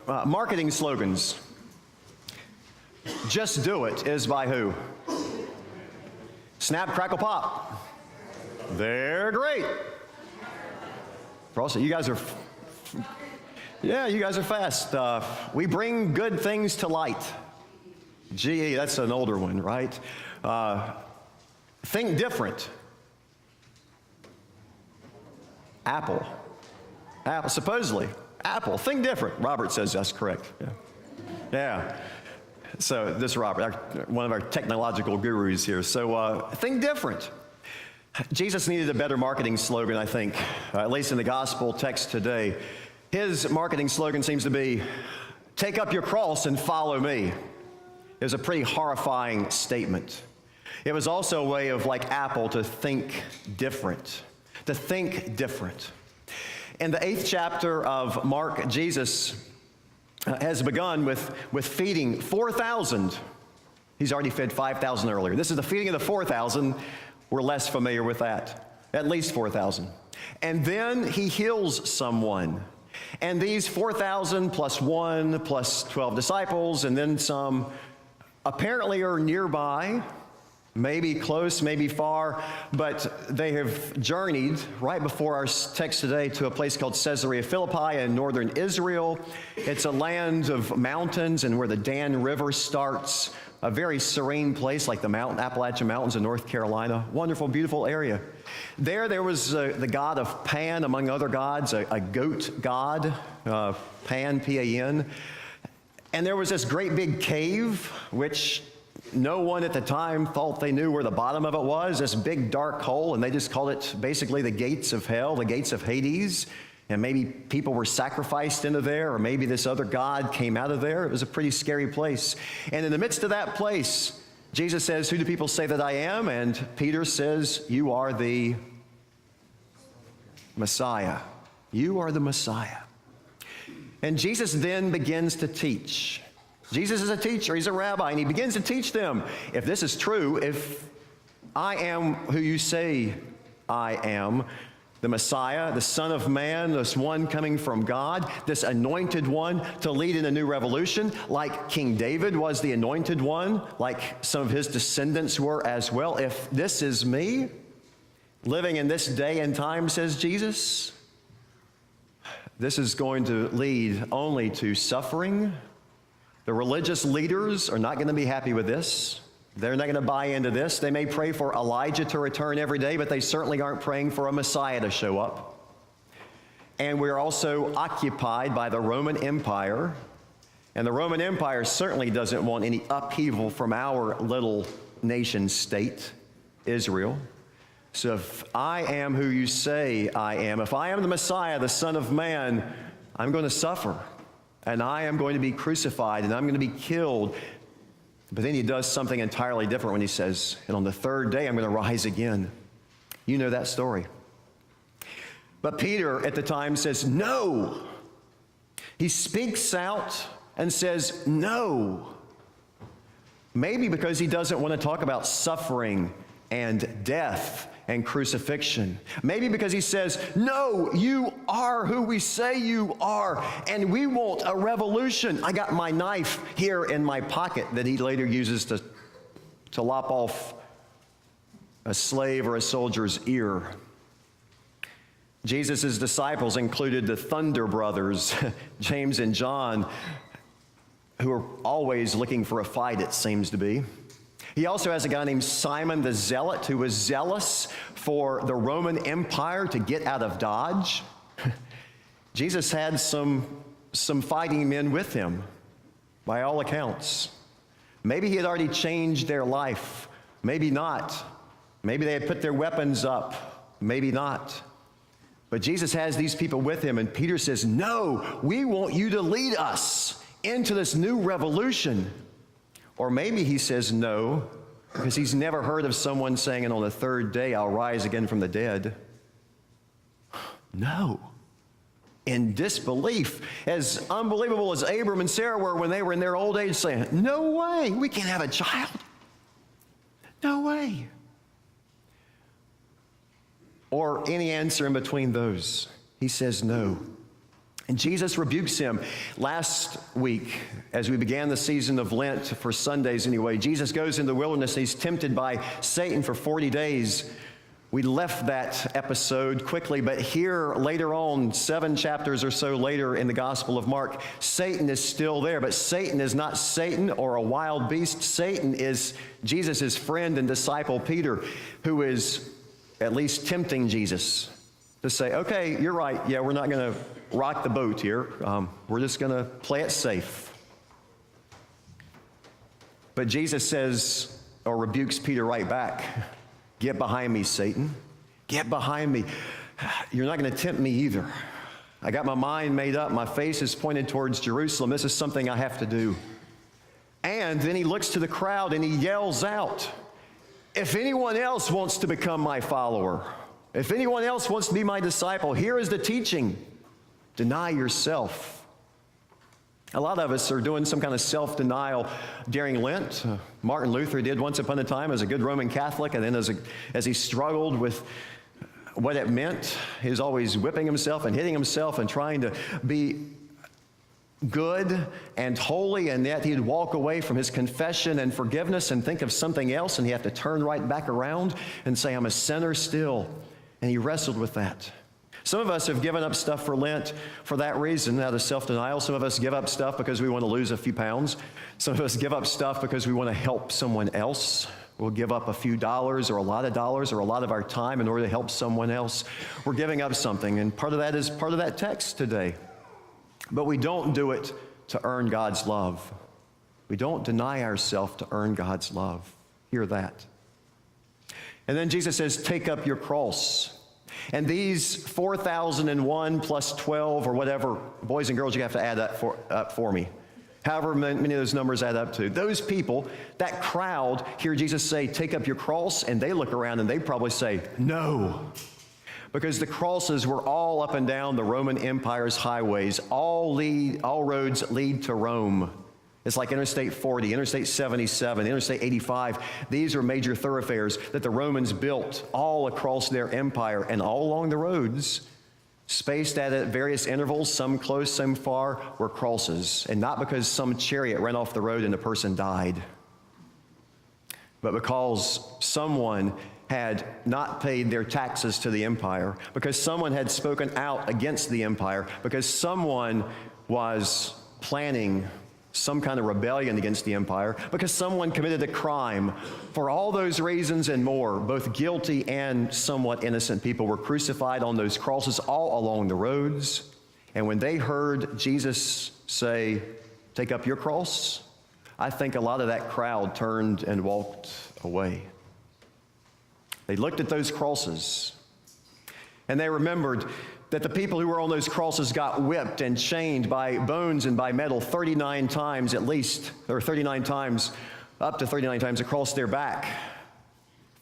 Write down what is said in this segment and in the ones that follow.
marketing slogans. Just do it is by who? Snap, crackle, pop. They're great. Also, you guys are, you guys are fast. We bring good things to light. GE, that's an older one, right? Think different. Apple, supposedly. Apple, think different. Robert says that's correct. Yeah. So this is Robert, one of our technological gurus here. So think different. Jesus needed a better marketing slogan, I think, at least in the gospel text today. His marketing slogan seems to be, take up your cross and follow me. It was a pretty horrifying statement. It was also a way of, like Apple, to think different. To think different. In the 8th chapter of Mark, Jesus has begun with feeding 4,000. He's already fed 5,000 earlier. This is the feeding of the 4,000. We're less familiar with that. At least 4,000. And then he heals someone. And these 4,000 plus 1 plus 12 disciples and then some apparently are nearby, maybe close, maybe far, but they have journeyed right before our text today to a place called Caesarea Philippi in northern Israel. It's a land of mountains and where the Dan River starts, a very serene place like the Appalachian Mountains in North Carolina. Wonderful, beautiful area. There was the god of Pan, among other gods, a goat god, Pan, P-A-N. And there was this great big cave, which no one at the time thought they knew where the bottom of it was, this big dark hole, and they just called it basically the gates of hell, the gates of Hades. And maybe people were sacrificed into there, or maybe this other god came out of there. It was a pretty scary place. And in the midst of that place, Jesus says, who do people say that I am? And Peter says, you are the Messiah. You are the Messiah. And Jesus then begins to teach. Jesus is a teacher, he's a rabbi, and he begins to teach them, if this is true, if I am who you say I am, the Messiah, the Son of Man, this one coming from God, this anointed one to lead in a new revolution, like King David was the anointed one, like some of his descendants were as well. If this is me, living in this day and time, says Jesus, this is going to lead only to suffering. The religious leaders are not going to be happy with this. They're not going to buy into this. They may pray for Elijah to return every day, but they certainly aren't praying for a Messiah to show up. And we're also occupied by the Roman Empire. And the Roman Empire certainly doesn't want any upheaval from our little nation state, Israel. So if I am who you say I am, if I am the Messiah, the Son of Man, I'm going to suffer. And I am going to be crucified, and I'm going to be killed. But then he does something entirely different when he says, and on the third day, I'm going to rise again. You know that story. But Peter at the time says, no. He speaks out and says, no. Maybe because he doesn't want to talk about suffering and death and crucifixion. Maybe because he says, no, you are who we say you are, and we want a revolution. I got my knife here in my pocket that he later uses to lop off a slave or a soldier's ear. Jesus' disciples included the Thunder brothers, James and John, who are always looking for a fight, it seems to be. He also has a guy named Simon the Zealot who was zealous for the Roman Empire to get out of Dodge. Jesus had some fighting men with him, by all accounts. Maybe he had already changed their life. Maybe not. Maybe they had put their weapons up. Maybe not. But Jesus has these people with him, and Peter says, no, we want you to lead us into this new revolution. Or maybe he says no, because he's never heard of someone saying, and on the third day I'll rise again from the dead. No. In disbelief, as unbelievable as Abram and Sarah were when they were in their old age, saying, no way, we can't have a child. No way. Or any answer in between those. He says no. And Jesus rebukes him. Last week, as we began the season of Lent, for Sundays anyway, Jesus goes into the wilderness. He's tempted by Satan for 40 days. We left that episode quickly, but here later on, 7 chapters or so later in the Gospel of Mark, Satan is still there. But Satan is not Satan or a wild beast. Satan is Jesus' friend and disciple Peter, who is at least tempting Jesus to say, okay, you're right. Yeah, we're not going to rock the boat here. We're just going to play it safe. But Jesus says, or rebukes Peter right back, get behind me, Satan. Get behind me. You're not going to tempt me either. I got my mind made up. My face is pointed towards Jerusalem. This is something I have to do. And then he looks to the crowd and he yells out, if anyone else wants to become my follower, if anyone else wants to be my disciple, here is the teaching. Deny yourself. A lot of us are doing some kind of self-denial during Lent. Martin Luther did once upon a time as a good Roman Catholic, and then as he struggled with what it meant, he was always whipping himself and hitting himself and trying to be good and holy, and yet he'd walk away from his confession and forgiveness and think of something else, and he'd have to turn right back around and say, I'm a sinner still. And he wrestled with that. Some of us have given up stuff for Lent for that reason, out of self-denial. Some of us give up stuff because we want to lose a few pounds. Some of us give up stuff because we want to help someone else. We'll give up a few dollars or a lot of dollars or a lot of our time in order to help someone else. We're giving up something, and part of that is part of that text today. But we don't do it to earn God's love. We don't deny ourselves to earn God's love. Hear that. And then Jesus says, take up your cross. And these 4,001 plus 12 or whatever, boys and girls, you have to add that up for me. However many of those numbers add up to. Those people, that crowd, hear Jesus say, take up your cross, and they look around and they probably say, no. Because the crosses were all up and down the Roman Empire's highways. All roads lead to Rome. It's like Interstate 40, Interstate 77, Interstate 85. These are major thoroughfares that the Romans built all across their empire, and all along the roads, spaced at various intervals, some close, some far, were crosses. And not because some chariot ran off the road and a person died, but because someone had not paid their taxes to the empire, because someone had spoken out against the empire, because someone was planning some kind of rebellion against the empire, because someone committed a crime. For all those reasons and more, both guilty and somewhat innocent people were crucified on those crosses all along the roads. And when they heard Jesus say, take up your cross, I think a lot of that crowd turned and walked away. They looked at those crosses, and they remembered that the people who were on those crosses got whipped and chained by bones and by metal 39 times at least, or 39 times, up to 39 times across their back.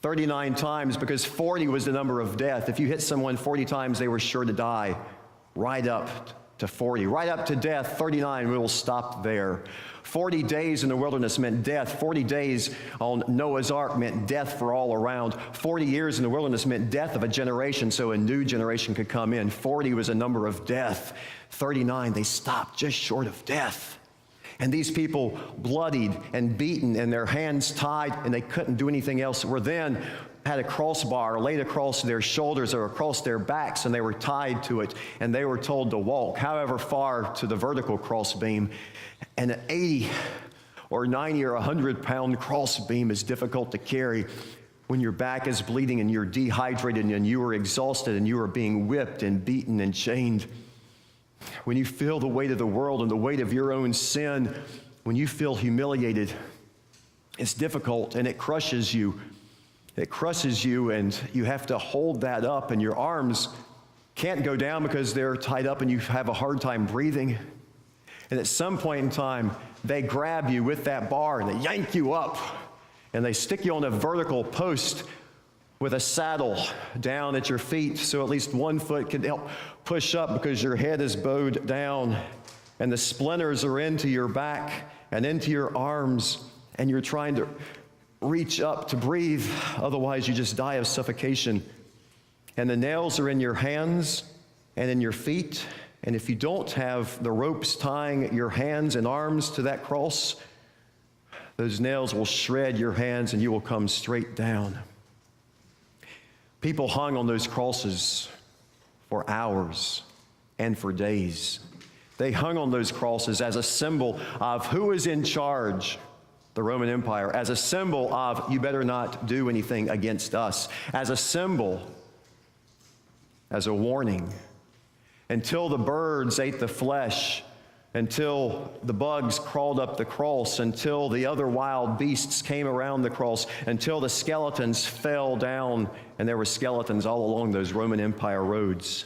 39 times, because 40 was the number of death. If you hit someone 40 times, they were sure to die. Right up to 40. Right up to death, 39, we will stop there. 40 days in the wilderness meant death. 40 days on Noah's Ark meant death for all around. 40 years in the wilderness meant death of a generation so a new generation could come in. 40 was a number of death. 39, they stopped just short of death. And these people, bloodied and beaten and their hands tied, and they couldn't do anything else, were then had a crossbar laid across their shoulders or across their backs, and they were tied to it, and they were told to walk however far to the vertical crossbeam. And an 80 or 90 or 100-pound crossbeam is difficult to carry when your back is bleeding and you're dehydrated and you are exhausted and you are being whipped and beaten and chained. When you feel the weight of the world and the weight of your own sin, when you feel humiliated, it's difficult and it crushes you. It crushes you, and you have to hold that up, and your arms can't go down because they're tied up and you have a hard time breathing. And at some point in time, they grab you with that bar and they yank you up, and they stick you on a vertical post with a saddle down at your feet so at least one foot can help push up because your head is bowed down, and the splinters are into your back and into your arms, and you're trying to reach up to breathe, otherwise you just die of suffocation. And the nails are in your hands and in your feet And if you don't have the ropes tying your hands and arms to that cross, those nails will shred your hands and you will come straight down. People hung on those crosses for hours and for days. They hung on those crosses as a symbol of who is in charge, the Roman Empire, as a symbol of you better not do anything against us, as a symbol, as a warning. Until the birds ate the flesh, until the bugs crawled up the cross, until the other wild beasts came around the cross, until the skeletons fell down, and there were skeletons all along those Roman Empire roads.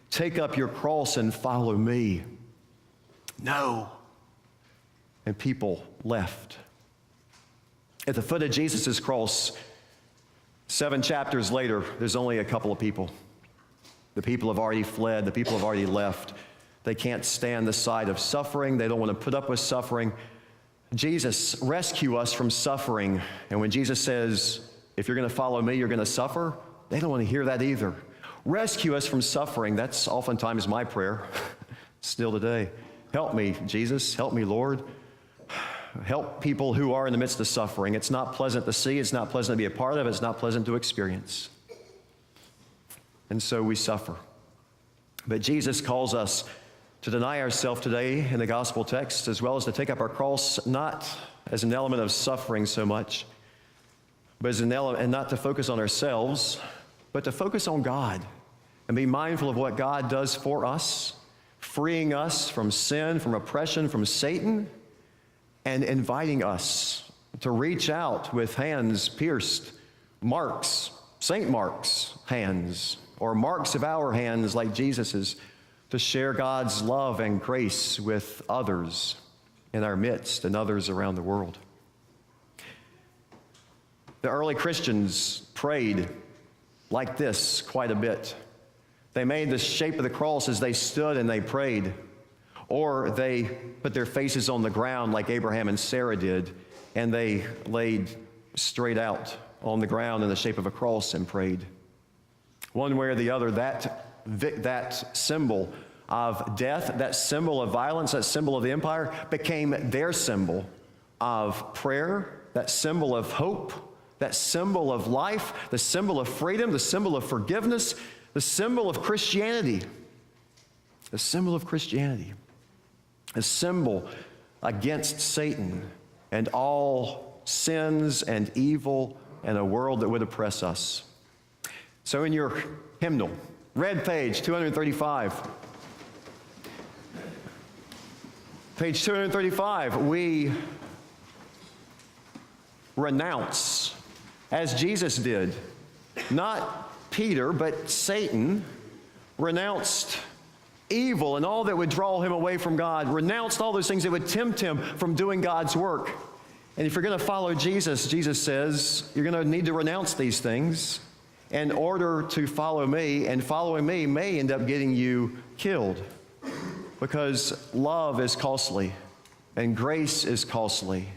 Take up your cross and follow me. No. And people left. At the foot of Jesus' cross, 7 chapters later, there's only a couple of people. The people have already fled. The people have already left. They can't stand the sight of suffering. They don't want to put up with suffering. Jesus, rescue us from suffering. And when Jesus says, if you're going to follow me, you're going to suffer, they don't want to hear that either. Rescue us from suffering. That's oftentimes my prayer, still today. Help me, Jesus. Help me, Lord. Help people who are in the midst of suffering. It's not pleasant to see. It's not pleasant to be a part of. It's not pleasant to experience. And so we suffer. But Jesus calls us to deny ourselves today in the gospel text, as well as to take up our cross, not as an element of suffering so much, but as an element, and not to focus on ourselves, but to focus on God and be mindful of what God does for us, freeing us from sin, from oppression, from Satan, and inviting us to reach out with hands pierced, marks, St. Mark's hands, or marks of our hands like Jesus's, to share God's love and grace with others in our midst and others around the world. The early Christians prayed like this quite a bit. They made the shape of the cross as they stood and they prayed, or they put their faces on the ground like Abraham and Sarah did, and they laid straight out on the ground in the shape of a cross and prayed. One way or the other, that symbol of death, that symbol of violence, that symbol of the empire became their symbol of prayer, that symbol of hope, that symbol of life, the symbol of freedom, the symbol of forgiveness, the symbol of Christianity. The symbol of Christianity. A symbol against Satan and all sins and evil and a world that would oppress us. So in your hymnal, red page 235, page 235, we renounce, as Jesus did, not Peter, but Satan renounced evil and all that would draw him away from God, renounced all those things that would tempt him from doing God's work. And if you're going to follow Jesus, Jesus says, you're going to need to renounce these things in order to follow me, and following me may end up getting you killed, because love is costly and grace is costly,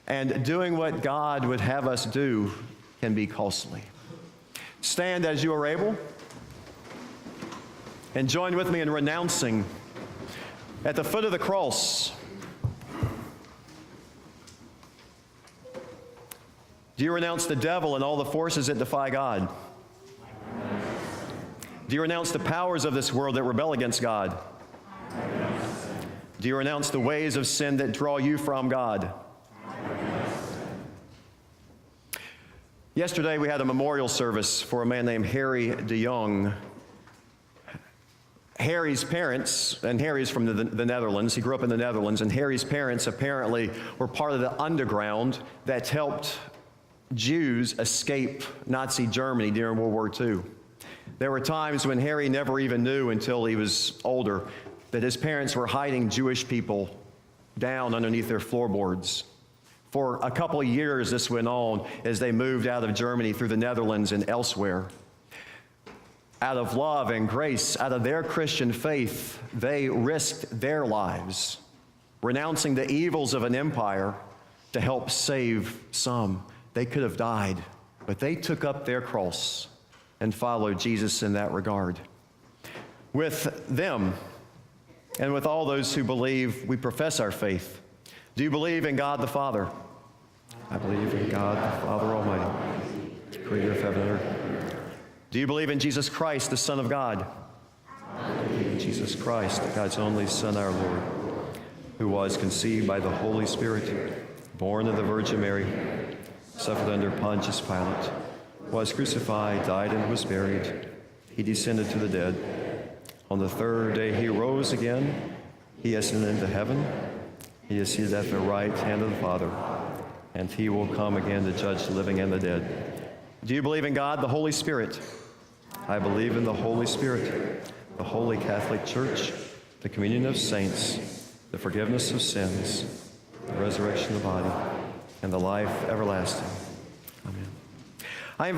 and doing what God would have us do can be costly. Stand as you are able and join with me in renouncing at the foot of the cross. Do you renounce the devil and all the forces that defy God? Do you renounce the powers of this world that rebel against God? Do you renounce the ways of sin that draw you from God? Yesterday we had a memorial service for a man named Harry de Jong. Harry's parents, and Harry's from the Netherlands, he grew up in the Netherlands, and Harry's parents apparently were part of the underground that helped Jews escape Nazi Germany during World War II. There were times when Harry never even knew until he was older that his parents were hiding Jewish people down underneath their floorboards. For a couple of years this went on as they moved out of Germany through the Netherlands and elsewhere. Out of love and grace, out of their Christian faith, they risked their lives, renouncing the evils of an empire to help save some. They could have died, but they took up their cross and followed Jesus in that regard. With them, and with all those who believe, we profess our faith. Do you believe in God the Father? I believe in God the Father Almighty, creator of heaven and earth. Do you believe in Jesus Christ, the Son of God? I believe in Jesus Christ, God's only Son, our Lord, who was conceived by the Holy Spirit, born of the Virgin Mary, suffered under Pontius Pilate, was crucified, died, and was buried. He descended to the dead. On the third day he rose again. He ascended into heaven. He is seated at the right hand of the Father, and he will come again to judge the living and the dead. Do you believe in God, the Holy Spirit? I believe in the Holy Spirit, the Holy Catholic Church, the communion of saints, the forgiveness of sins, the resurrection of the body, and the life everlasting.